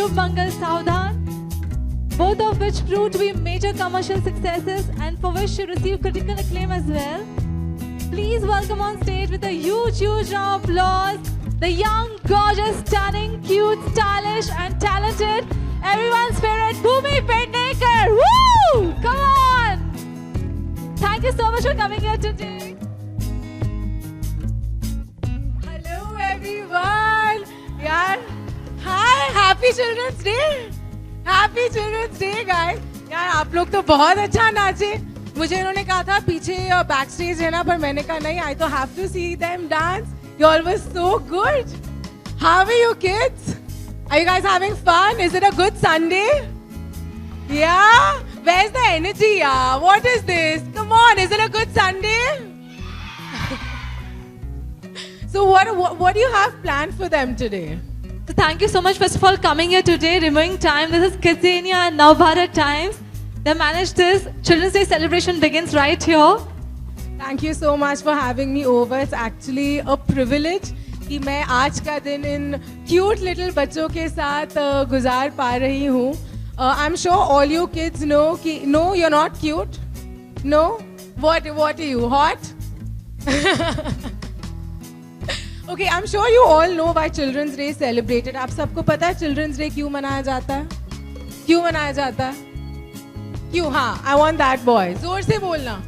Shubh Mangal Saudhan, both of which proved to be major commercial successes and for which she received critical acclaim as well. Please welcome on stage with a huge round of applause the young, gorgeous, stunning, cute, stylish and talented, everyone's favorite Bhumi Pednekar. Woo! Come on! Thank you so much for coming here today. Hello everyone. यार, hi, happy Children's Day. Happy Children's Day guys. यार आप लोग तो बहुत अच्छा नाचे. मुझे इन्होंने कहा था पीछे बैक स्टेज है ना, पर मैंने कहा नहीं, I तो have to see them dance. You all were so good. How are you kids? Are you guys having fun? Is it a good Sunday? Yeah? Where's the energy? Yeah? What is this? Come on, is it a good Sunday? So what do you have planned for them today? So thank you so much first of all coming here today, removing time. This is Kidzania and Navbharat Times. They managed this. Children's Day celebration begins right here. Thank you so much for having me over. It's actually a privilege कि मैं आज का दिन इन cute little बच्चों के साथ गुजार पा रही हूँ. I'm sure all you kids know कि no, you're not cute. No? What are you? Hot? Okay, I'm sure you all know why Children's Day is celebrated. आप सबको पता है Children's Day क्यों मनाया जाता है? क्यों मनाया जाता है? क्यों? हाँ, I want that boy. जोर से बोलना.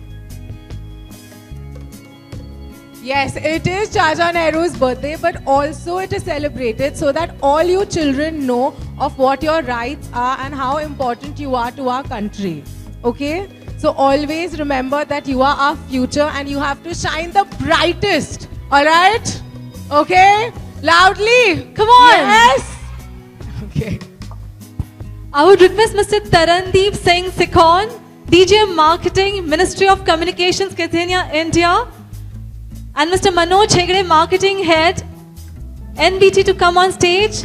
Yes, it is Chacha Nehru's birthday, but also it is celebrated so that all you children know of what your rights are and how important you are to our country. Okay? So always remember that you are our future and you have to shine the brightest. Alright? Okay? Loudly! Come on! Yes! Okay. I would request Mr. Tarandeep Singh Sikhon, DJ Marketing, Ministry of Communications, Kidzania, India, and Mr. Manoj Hegde, Marketing Head, NBT, to come on stage.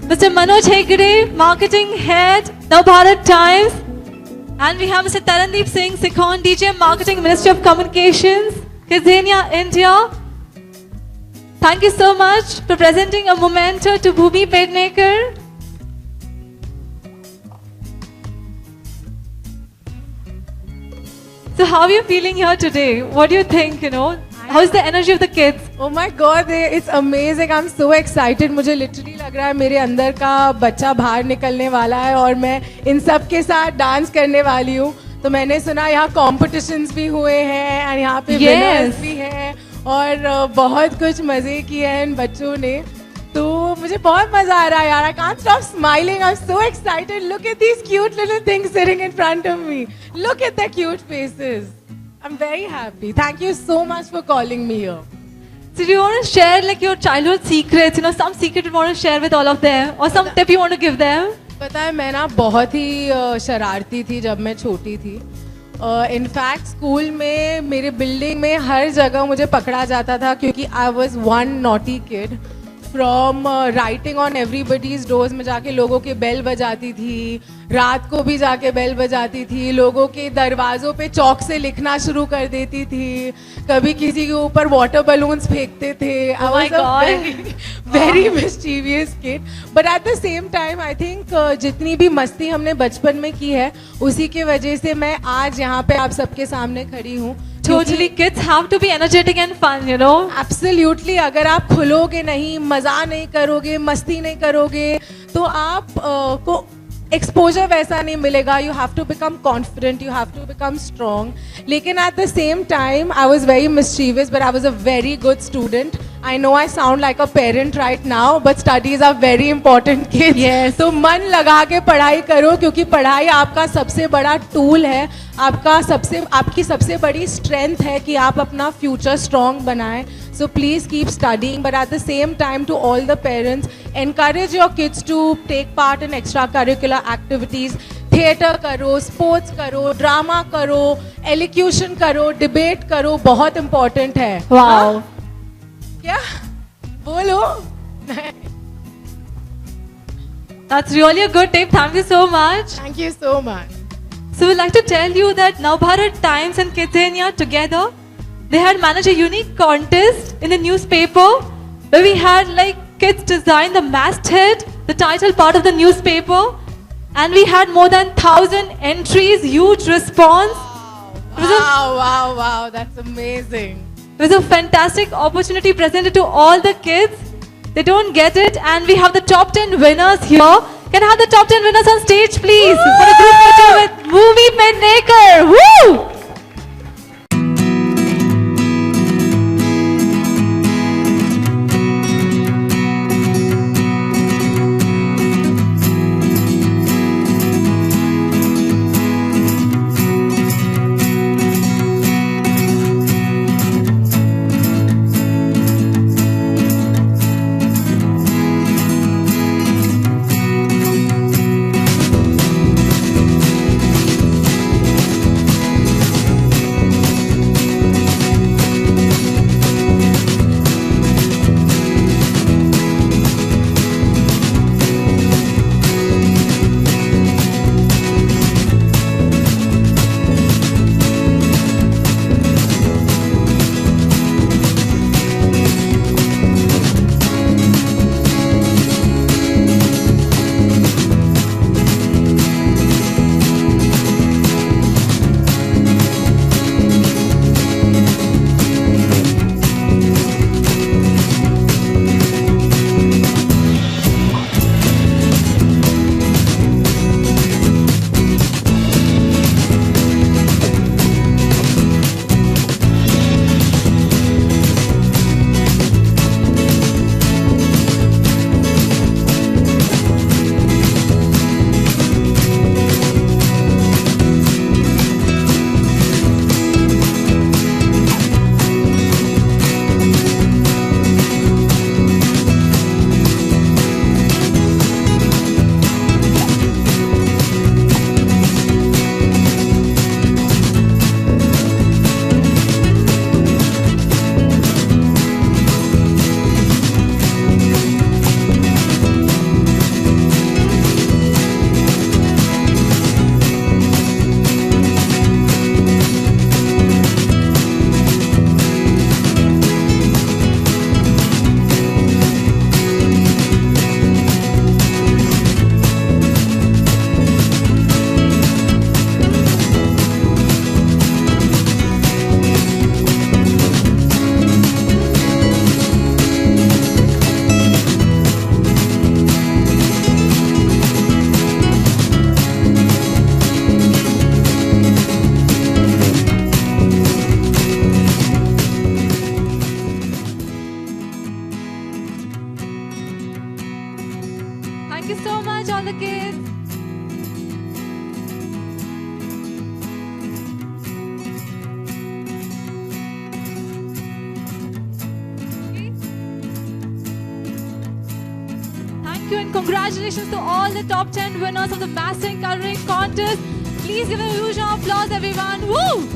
Mr. Manoj Hegde, Marketing Head, Navbharat Times, and we have Mr. Tarandeep Singh Sikhon, DJ Marketing, Ministry of Communications, Kidzania, India. Thank you so much for presenting a memento to Bhumi Pednekar. So how are you feeling here today? What do you think, how's the energy of the kids? Oh my God, it's amazing. I'm so excited. मुझे literally लग रहा है मेरे अंदर का बच्चा बाहर निकलने वाला है और मैं इन सब के साथ डांस करने वाली हूँ. तो मैंने सुना यहाँ competitions भी हुए हैं और यहाँ पे winners भी हैं और बहुत कुछ मजे किए हैं इन बच्चों ने. तो मुझे बहुत मजा आ रहा है यार. I can't stop smiling. I'm so excited. Look at these cute little things sitting in front of me. Look at their cute faces. I'm very happy. Thank you so much for calling me here. So do you want to share your childhood secrets, some secret you want to share with all of them or some tip you want to give them? पता है मैं ना बहुत ही शरारती थी जब मैं छोटी थी. इनफैक्ट स्कूल में मेरे बिल्डिंग में हर जगह मुझे पकड़ा जाता था क्योंकि I was one naughty kid. From writing on everybody's doors में जाके लोगों के बेल बजाती थी, रात को भी जाके बेल बजाती थी, लोगों के दरवाज़ों पे चौक से लिखना शुरू कर देती थी, कभी किसी के ऊपर वाटर बलून्स फेंकते थे. I was a very mischievous kid. But at the same time I think जितनी भी मस्ती हमने बचपन में की है उसी के वजह से मैं आज यहाँ पे आप सबके सामने खड़ी हूँ. Totally, kids have to be energetic and fun, Absolutely. अगर आप खुलोगे नहीं, मजा नहीं करोगे, मस्ती नहीं करोगे, तो आप को exposure वैसा नहीं मिलेगा. You have to become confident, you have to become strong. लेकिन at the same time, I was very mischievous, but I was a very good student. I know I sound like a parent right now, but studies are very important, kids. Yes. तो मन लगा के पढ़ाई करो क्योंकि पढ़ाई आपका सबसे बड़ा टूल है, आपकी सबसे बड़ी स्ट्रेंथ है कि आप अपना फ्यूचर स्ट्रॉन्ग बनाएं. So please keep studying, but at the same time to all the parents, encourage your kids to take part in extracurricular activities. Theatre करो, स्पोर्ट्स करो, ड्रामा करो, एलिक्यूशन करो, डिबेट करो, बहुत इम्पोर्टेंट है. Wow. क्या बोलो? That's really a good tip. Thank you so much. Thank you so much. So we'd like to tell you that Navbharat Times and Kidzania together, they had managed a unique contest in the newspaper where we had kids design the masthead the title part of the newspaper. And we had more than 1,000 entries, huge response. Wow, that's amazing. It was a fantastic opportunity presented to all the kids. They don't get it, and we have the top 10 winners here. Can I have the top 10 winners on stage, please? For a group photo with Bhumi Pednekar. Woo! Thank you so much, all the kids. Thank you and congratulations to all the top 10 winners of the Mastering Coloring Contest. Please give a huge round of applause, everyone. Woo!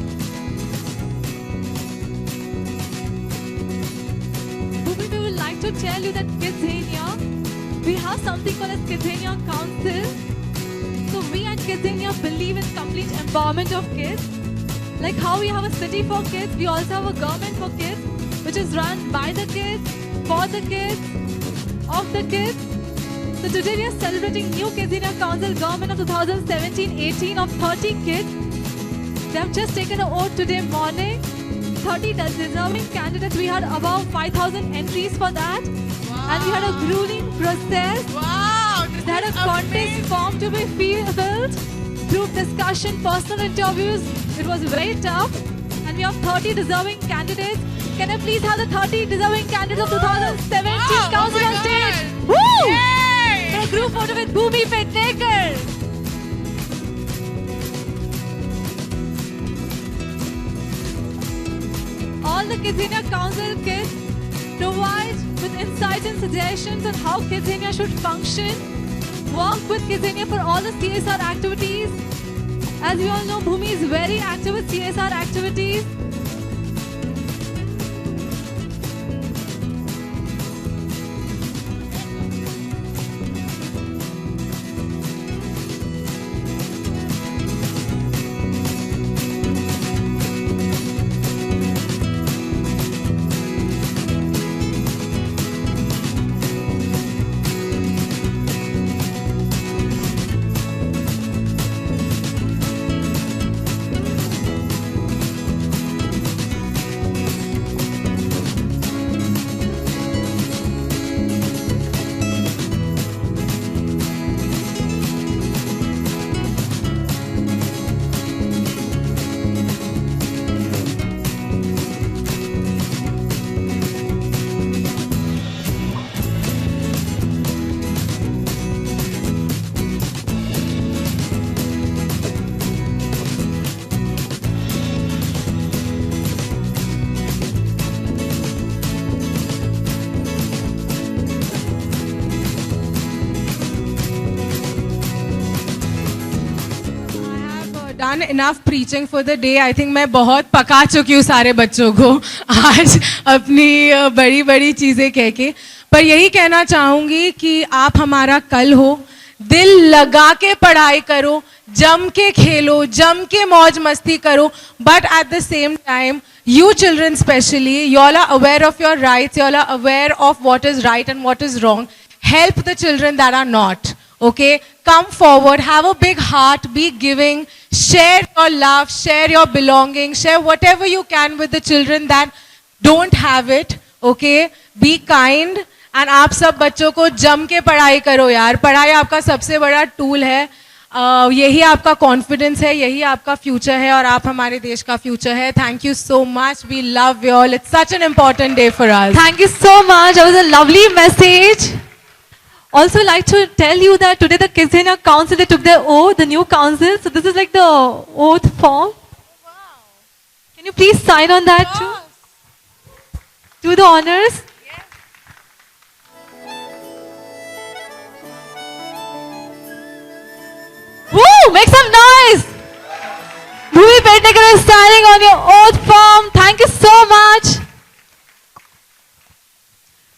We would like to tell you that Kidzania, we have something called as Kidzania Council. So we at Kidzania believe in complete empowerment of kids. Like how we have a city for kids, we also have a government for kids, which is run by the kids, for the kids, of the kids. So today we are celebrating new Kidzania Council Government of 2017-18 of 30 kids. They have just taken an oath today morning. 30 deserving candidates. We had about 5,000 entries for that. Wow. And we had a grueling process. Wow! They had a contest form to be filled. Group discussion, personal interviews. It was very tough. And we have 30 deserving candidates. Can I please have the 30 deserving candidates of 2017 Council on stage? Woo! Yay! For a group photo with Bhumi Pednekar. All the Kidzania Council kids provide with insights and suggestions on how Kidzania should function. Work with Kidzania for all the CSR activities. As we all know, Bhumi is very active with CSR activities. done enough preaching for the day. I think मैं बहुत पका चुकी हूँ सारे बच्चों को आज अपनी बड़ी बड़ी चीज़ें कह के. पर यही कहना चाहूँगी कि आप हमारा कल हो. दिल लगा के पढ़ाई करो, जम के खेलो, जम के मौज मस्ती करो. But at the same time, you children especially, you all are aware of your rights. You all are aware of what is right and what is wrong. Help the children that are not. Okay, come forward, have a big heart, be giving, share your love, share your belonging, share whatever you can with the children that don't have it. Okay, be kind. And आप सब बच्चों को जम के पढ़ाई करो यार. पढ़ाई आपका सबसे बड़ा टूल है. यही आपका कॉन्फिडेंस है, यही आपका फ्यूचर है और आप हमारे देश का फ्यूचर है. Thank you so much. We love you all. It's such an important day for us. Thank you so much. That was a lovely message. Also like to tell you that today the Kidzania Council, they took their oath, the new council. So this is like the oath form. Can you please sign on that too? Do the honors. Woo! Make some noise! Bhumi Pednekar is signing on your oath form. Thank you so much.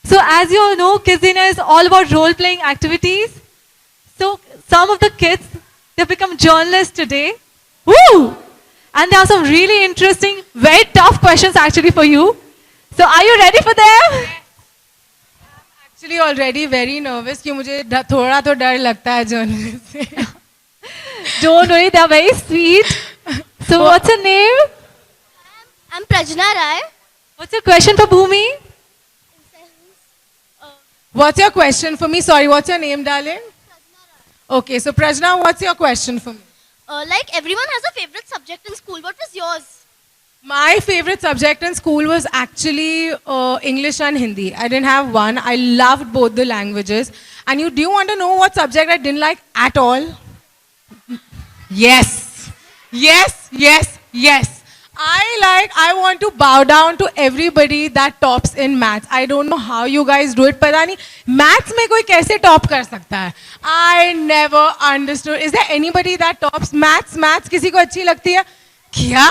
So as you all know, Kidzania is all about role-playing activities. So some of the kids, they've become journalists today. Woo! And there are some really interesting, very tough questions actually for you. So are you ready for them? Actually already very nervous कि मुझे थोड़ा तो डर लगता है journalist से. Don't worry, they are very sweet. So what's your name? I'm Prajna Rai. What's your question for Bhumi? What's your question for me? Sorry, what's your name, darling? Okay, so Prajna, what's your question for me? Like everyone has a favorite subject in school. What was yours? My favorite subject in school was actually English and Hindi. I didn't have one. I loved both the languages. And do you want to know what subject I didn't like at all? Yes. Yes, yes, yes. I want to bow down to everybody that tops in maths. I don't know how you guys do it. पता नहीं maths में कोई कैसे top कर सकता है? I never understood. Is there anybody that tops maths? Maths किसी को अच्छी लगती है? क्या?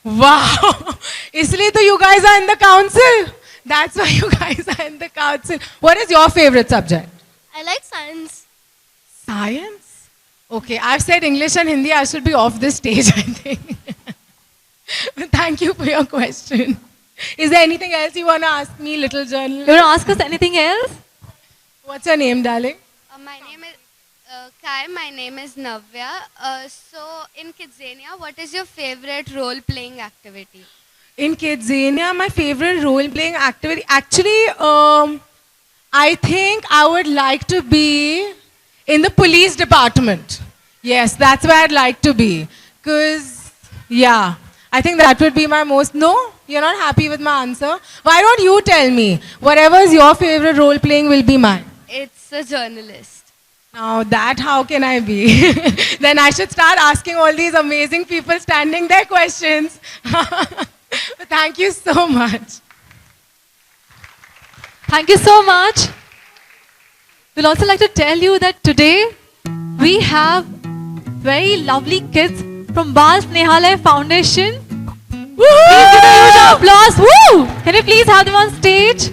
Wow. इसलिए तो you guys are in the council. That's why you guys are in the council. What is your favorite subject? I like science. Science? Okay, I've said English and Hindi. I should be off this stage, I think. Thank you for your question. Is there anything else you want to ask me, little journalist? You want to ask us anything else? What's your name, darling? My name is Kai. My name is Navya. So in Kidzania, what is your favorite role-playing activity? In Kidzania, my favorite role-playing activity, actually, I think I would like to be in the police department. Yes, that's where I'd like to be. Because, yeah, I think that would be my most... No? You're not happy with my answer? Why don't you tell me? Whatever is your favorite role-playing will be mine. It's a journalist. Now that how can I be? Then I should start asking all these amazing people standing their questions. But thank you so much. Thank you so much. We'll also like to tell you that today we have very lovely kids from Bal Snehalaya Foundation. Please give a huge applause. Woo! Can you please have them on stage?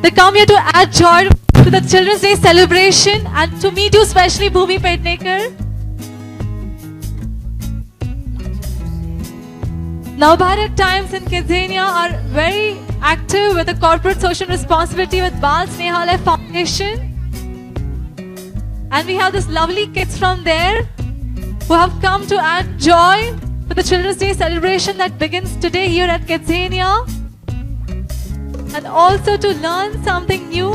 They come here to add joy to the Children's Day celebration and to meet you, especially Bhumi Pednekar. Navbharat Times in Kidzania are very active with the corporate social responsibility with Bal Snehalaya Foundation. And we have this lovely kids from there who have come to add joy for the Children's Day celebration that begins today here at Kidzania. And also to learn something new.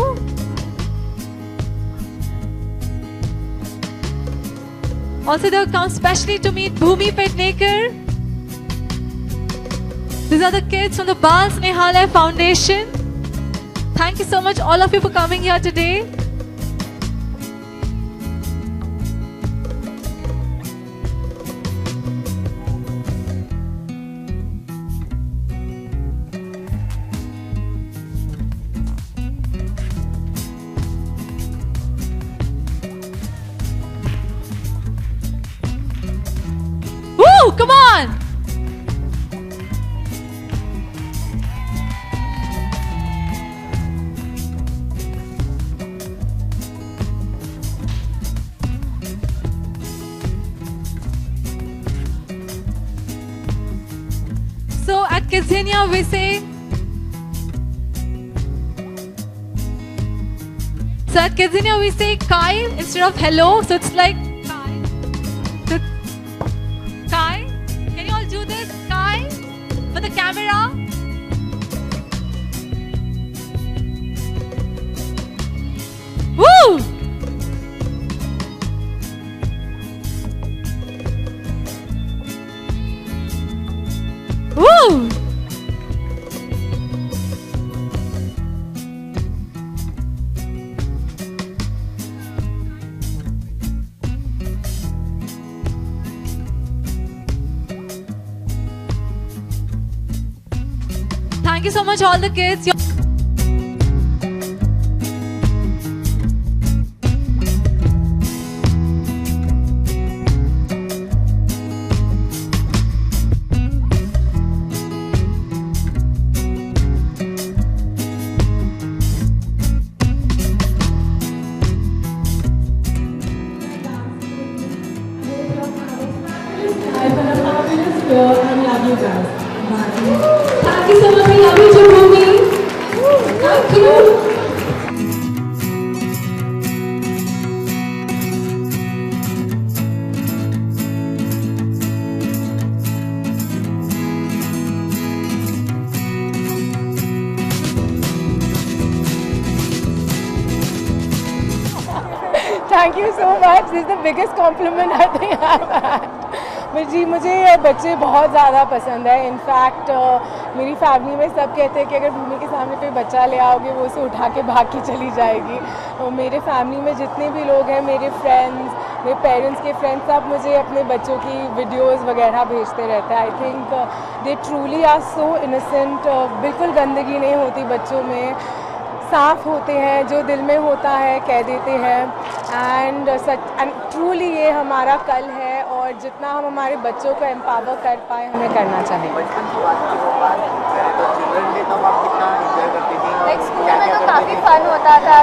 Also they have come specially to meet Bhumi Pednekar. These are the kids from the Bal Snehalaya Foundation. Thank you so much all of you for coming here today. come on. So at Kidzania we say, Kai instead of hello, so it's like Kai. So, Kai, can you all do this? Kai, for the camera. Woo! Woo! Thank you so much, all the kids. Thank you so much. We love you too, Bhumi. Thank you. Thank you so much. This is the biggest compliment I think I've had. जी मुझे बच्चे बहुत ज़्यादा पसंद है. In fact मेरी family में सब कहते हैं कि अगर भूमि के सामने कोई बच्चा ले आओगे वो उसे उठा के भाग के चली जाएगी. मेरे फैमिली में जितने भी लोग हैं, मेरे फ्रेंड्स, मेरे पेरेंट्स के फ्रेंड्स, सब मुझे अपने बच्चों की वीडियोस वगैरह भेजते रहते हैं. I think they truly are so innocent. बिल्कुल गंदगी नहीं होती बच्चों में, साफ होते हैं, जो दिल में होता है कह देते हैं. एंड ट्रूली ये हमारा कल है और जितना हम हमारे बच्चों को एम्पावर कर पाए हमें करना चाहिए. स्कूल में तो काफी फन होता था.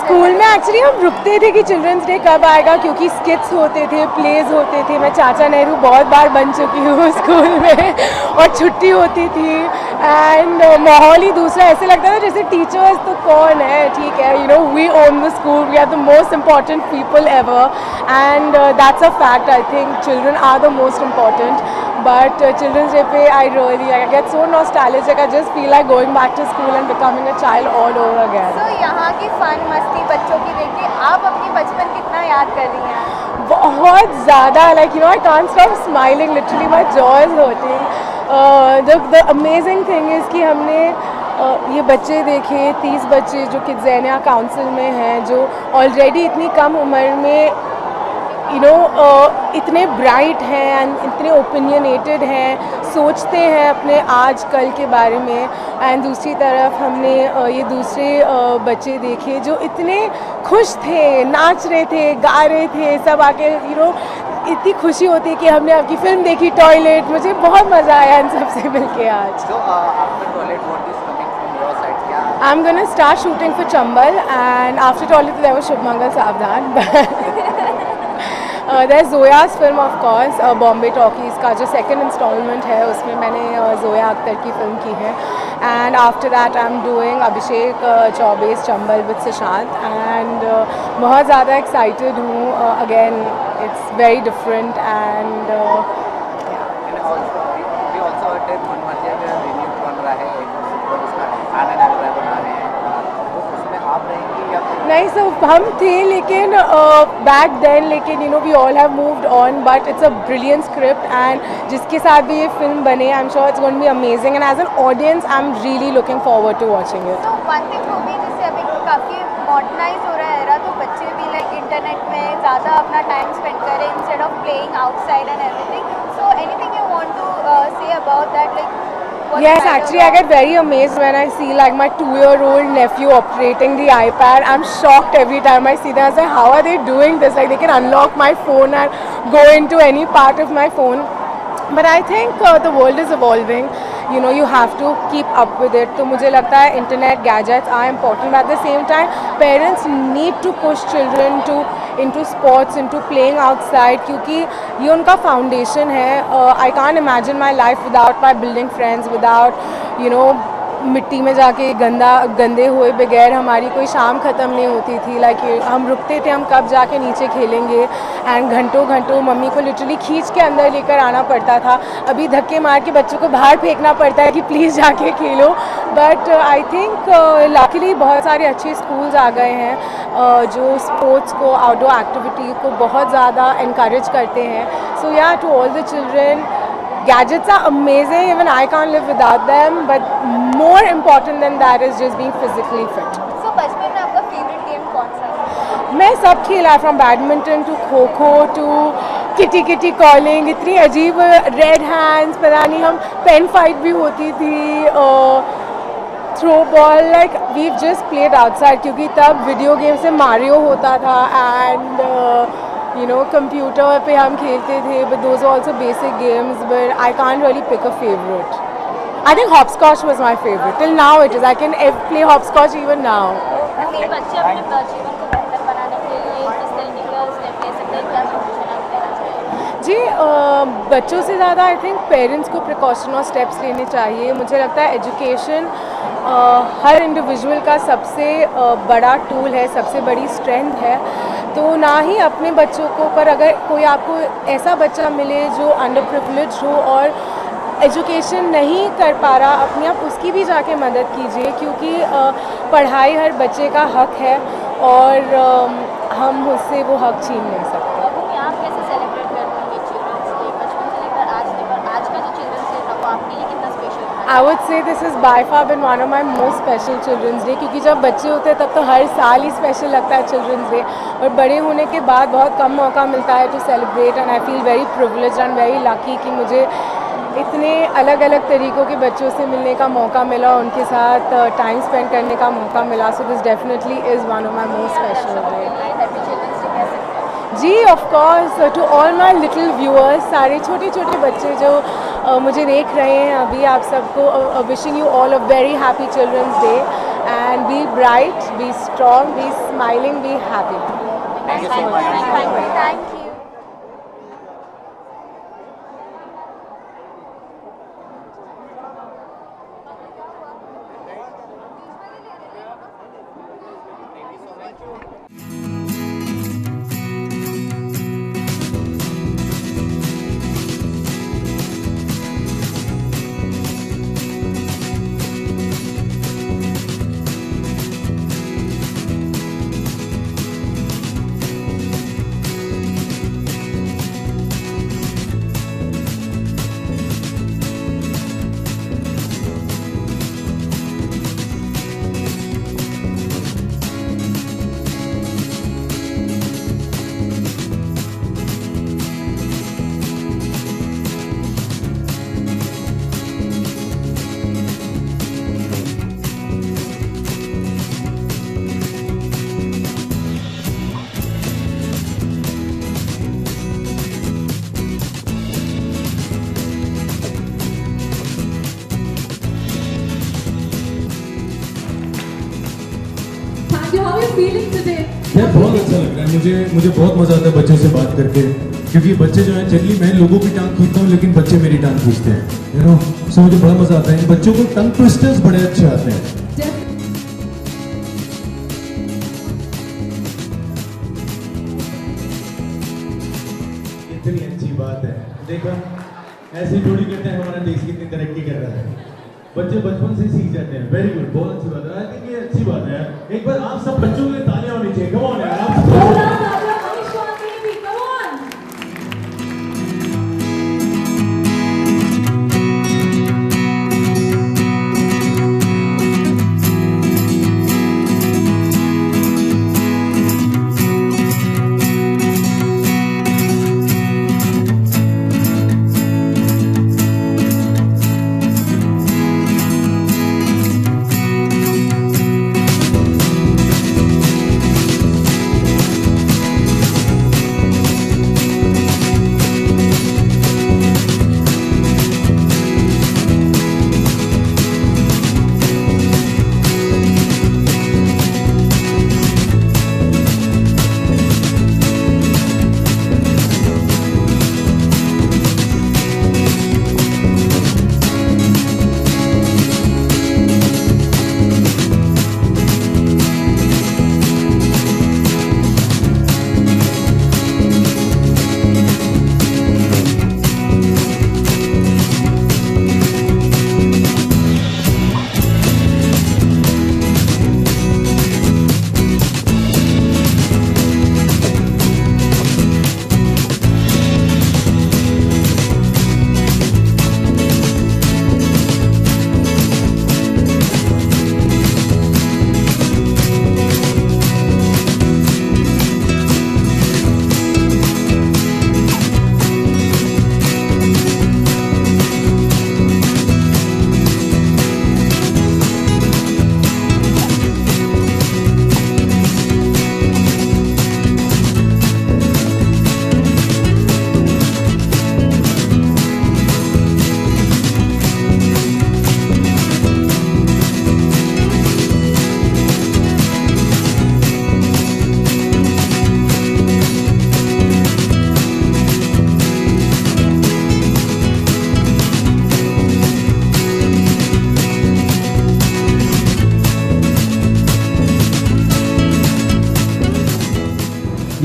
स्कूल में एक्चुअली हम रुकते थे कि चिल्ड्रंस डे कब आएगा, क्योंकि स्किट्स होते थे, प्लेज होते थे. मैं चाचा नेहरू बहुत बार बन चुकी हूँ स्कूल में और छुट्टी होती थी. एंड माहौल ही दूसरा, ऐसे लगता था जैसे टीचर्स तो कौन है, ठीक है, you know we own the school, we are the most important people ever. And that's a fact. I think children are the most important. But Children's Day पे I get so nostalgic. I just feel like going back to school and becoming a child all over again. So यहाँ की fun मस्ती बच्चों की देख के आप अपनी बचपन कितना याद कर रही हैं? बहुत ज़्यादा. Like you know, I can't stop smiling. Literally my jaw is hurting. The amazing thing is कि हमने ये बच्चे देखे, 30 बच्चे जो किड्ज़ेनिया काउंसिल में हैं, जो ऑलरेडी इतनी कम उम्र में इतने ब्राइट हैं एंड इतने ओपिनियनेटेड हैं, सोचते हैं अपने आज कल के बारे में. एंड दूसरी तरफ हमने ये दूसरे बच्चे देखे जो इतने खुश थे, नाच रहे थे, गा रहे थे, सब आके इतनी खुशी होती है कि हमने आपकी फिल्म देखी टॉयलेट. मुझे बहुत मज़ा आया इन सबसे मिलके आज. I'm gonna start shooting for Chambal and after Toilet there was Shubhmangal Savdhan. There's Zoya's film of course, Bombay Talkies का जो second installment है उसमें मैंने Zoya अख्तर की फिल्म की है. And after that I'm doing Abhishek Chaube's Chambal with Sushant and बहुत ज़्यादा excited हूँ. Again it's very different and we also heard मनमातिया का रिन्यू बन रहा है, उसका आनंद बना रहे हैं, उसमें आप रहेंगी या नहीं. सो हम थे लेकिन बैक देन, लेकिन we all have moved on. But it's a brilliant script and जिसके साथ भी ये फिल्म बने I am sure it's going to be amazing. And as an audience I am really looking forward to watching it. तो one thing वो भी जैसे अभी काफ़ी मॉडर्नाइज हो रहा है, तो बच्चे भी लाइक इंटरनेट में ज़्यादा अपना टाइम स्पेंड करें instead of playing outside and everything. So anything you want to say about that, like Yes, actually I get very amazed when I see like my 2-year-old nephew operating the iPad. I'm shocked every time I see them. I say, how are they doing this? Like they can unlock my phone and go into any part of my phone. But I think the world is evolving, you know, you have to keep up with it. तो मुझे लगता है internet gadgets are important, but at the same time parents need to push children to into sports, into playing outside, क्योंकि ये उनका foundation है. I can't imagine my life without my building friends, without, you know, मिट्टी में जाके गंदे हुए बगैर हमारी कोई शाम ख़त्म नहीं होती थी. लाइक हम रुकते थे, हम कब जाके नीचे खेलेंगे, एंड घंटों घंटों मम्मी को लिटरली खींच के अंदर लेकर आना पड़ता था. अभी धक्के मार के बच्चों को बाहर फेंकना पड़ता है कि प्लीज़ जाके खेलो. बट आई थिंक लकीली बहुत सारे अच्छे स्कूल्स आ गए हैं जो स्पोर्ट्स को, आउटडोर एक्टिविटी को बहुत ज़्यादा इनकरेज करते हैं. So yeah, to all the children, gadgets are amazing, even I can't live without them, but more important than that is just being physically fit. So बचपन में आपका फेवरेट गेम कौन सा है? मैं सब खेला, from badminton to kho kho to kitty kitty calling. इतनी अजीब रेड हैंड्स, पता नहीं, हम पेन फाइट भी होती थी, throw ball, like we just played outside, क्योंकि तब वीडियो गेम से मारियो होता था एंड you know, कंप्यूटर पे हम खेलते थे. but those are also basic games, but I can't really pick a favorite. I think hopscotch was my favorite. Till now it is. I can play hopscotch even now. बच्चे अपने जीवन को बेहतर बनाने के लिए किस तरीके का स्टेप ले सकते हैं, क्या सॉल्यूशन आप देना चाहिए? जी, बच्चों से ज़्यादा आई थिंक पेरेंट्स को प्रिकॉशन और स्टेप्स लेने चाहिए. मुझे लगता है एजुकेशन हर इंडिविजुअल का सबसे बड़ा टूल है, सबसे बड़ी स्ट्रेंथ है. तो ना ही अपने बच्चों को, पर अगर कोई आपको ऐसा बच्चा मिले जो अंडर प्रिविलेज हो और एजुकेशन नहीं कर पा रहा, अपने आप उसकी भी जाके मदद कीजिए, क्योंकि पढ़ाई हर बच्चे का हक है और हम उससे वो हक छीन नहीं सकते. आप कैसे सेलिब्रेट करते हैं चिल्ड्रंस डे, बचपन से लेकर आज तक, और आज का जो चिल्ड्रंस डे था वो आपके लिए कितना स्पेशल था? I would say this is by far been one of my most special Children's Day, क्योंकि जब बच्चे होते हैं तब तो हर साल ही स्पेशल लगता है Children's Day, और बड़े होने के बाद बहुत कम मौका मिलता है to celebrate. And I feel very privileged and very lucky कि मुझे इतने अलग अलग तरीक़ों के बच्चों से मिलने का मौका मिला, उनके साथ टाइम स्पेंड करने का मौका मिला. So this definitely is one of my most special day. Happy children's day कह सकते हैं? जी, of course, to all my little viewers, सारे छोटे छोटे बच्चे जो मुझे देख रहे हैं अभी, आप सबको wishing you all a very happy children's day, and be bright, be strong, be smiling, be happy. Thank you so much. Thank you. How are you feeling today? यार बहुत अच्छा लग रहा है मुझे बहुत मजा आता है बच्चों से बात करके, क्योंकि बच्चे जो है, जनरली मैं लोगों की टांग खींचता हूँ लेकिन बच्चे मेरी टांग खींचते हैं, यू नो. सो मुझे बड़ा मजा आता है. बच्चों को टंग ट्विस्टर्स बड़े अच्छे आते हैं. इतनी अच्छी बात है, देखो ऐसे थोड़ी करते हैं, हमारा देश कितनी तरक्की कर रहा है. बच्चे बचपन से सीख जाते हैं. वेरी गुड, बहुत अच्छी बात है. आई थिंक ये अच्छी बात है. एक बार आप सब बच्चों के लिए तालियां होनी चाहिए. कम ऑन यार, आप सब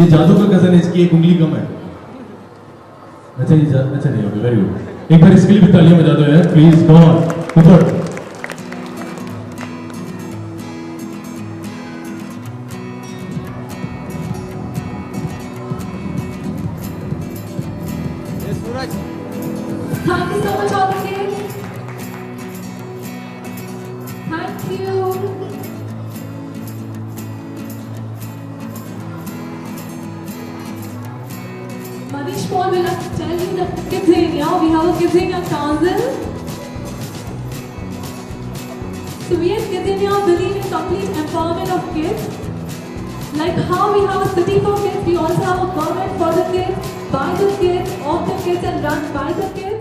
ये जादू का कजन है, इसकी एक उंगली कम है। अच्छा ये अच्छा नहीं होगा, वेरी गुड। एक बार इसके लिए भी तालियां बजा दो यार प्लीज, कम ऑन ऊपर। Thank you so much, all the kids. Thank you. Manish Paul will tell you that Kidzania, we have a Kidzania council. So we at Kidzania believe in complete empowerment of kids. Like how we have a city for kids, we also have a government for the kids, by the kids, of the kids and run by the kids.